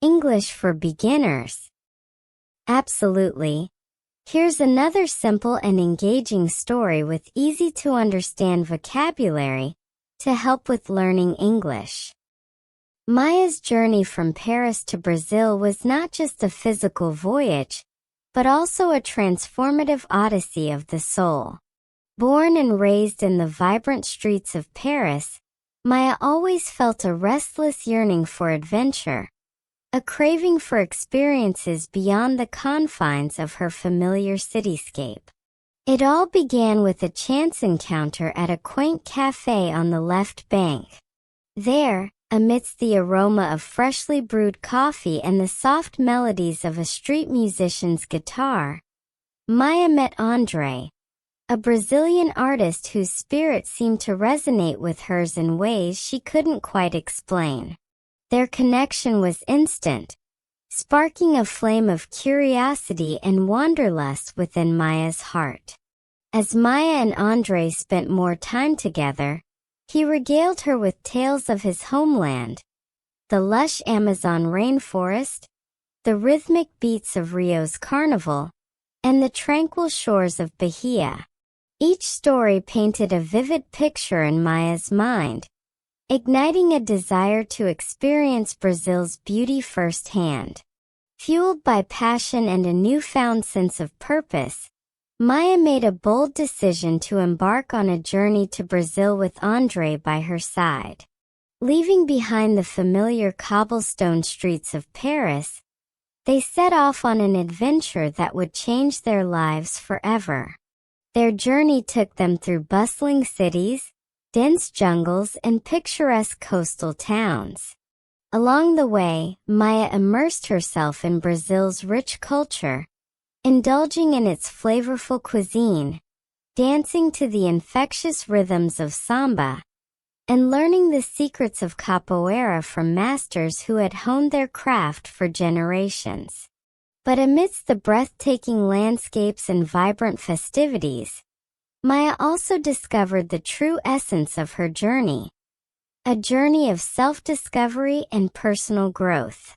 English for beginners? Absolutely. Here's another simple and engaging story with easy-to-understand vocabulary to help with learning English. Maya's journey from Paris to Brazil was not just a physical voyage, but also a transformative odyssey of the soul. Born and raised in the vibrant streets of Paris, Maya always felt a restless yearning for adventure, a craving for experiences beyond the confines of her familiar cityscape. It all began with a chance encounter at a quaint cafe on the left bank. There, amidst the aroma of freshly brewed coffee and the soft melodies of a street musician's guitar, Maya met Andre, a Brazilian artist whose spirit seemed to resonate with hers in ways she couldn't quite explain. Their connection was instant, sparking a flame of curiosity and wanderlust within Maya's heart. As Maya and Andre spent more time together, he regaled her with tales of his homeland, the lush Amazon rainforest, the rhythmic beats of Rio's carnival, and the tranquil shores of Bahia. Each story painted a vivid picture in Maya's mind, igniting a desire to experience Brazil's beauty firsthand. Fueled by passion and a newfound sense of purpose, Maya made a bold decision to embark on a journey to Brazil with Andre by her side. Leaving behind the familiar cobblestone streets of Paris, they set off on an adventure that would change their lives forever. Their journey took them through bustling cities, dense jungles, and picturesque coastal towns. Along the way, Maya immersed herself in Brazil's rich culture, indulging in its flavorful cuisine, dancing to the infectious rhythms of samba, and learning the secrets of capoeira from masters who had honed their craft for generations. But amidst the breathtaking landscapes and vibrant festivities, Maya also discovered the true essence of her journey, a journey of self-discovery and personal growth.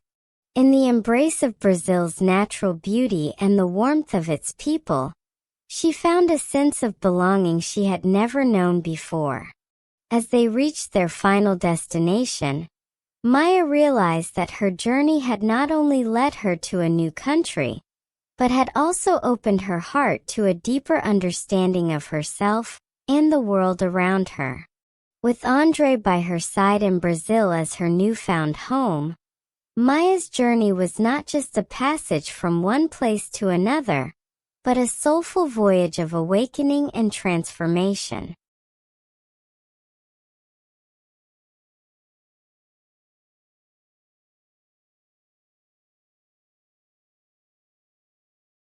In the embrace of Brazil's natural beauty and the warmth of its people, she found a sense of belonging she had never known before. As they reached their final destination, Maya realized that her journey had not only led her to a new country, but had also opened her heart to a deeper understanding of herself and the world around her. With Andre by her side in Brazil as her newfound home, Maya's journey was not just a passage from one place to another, but a soulful voyage of awakening and transformation.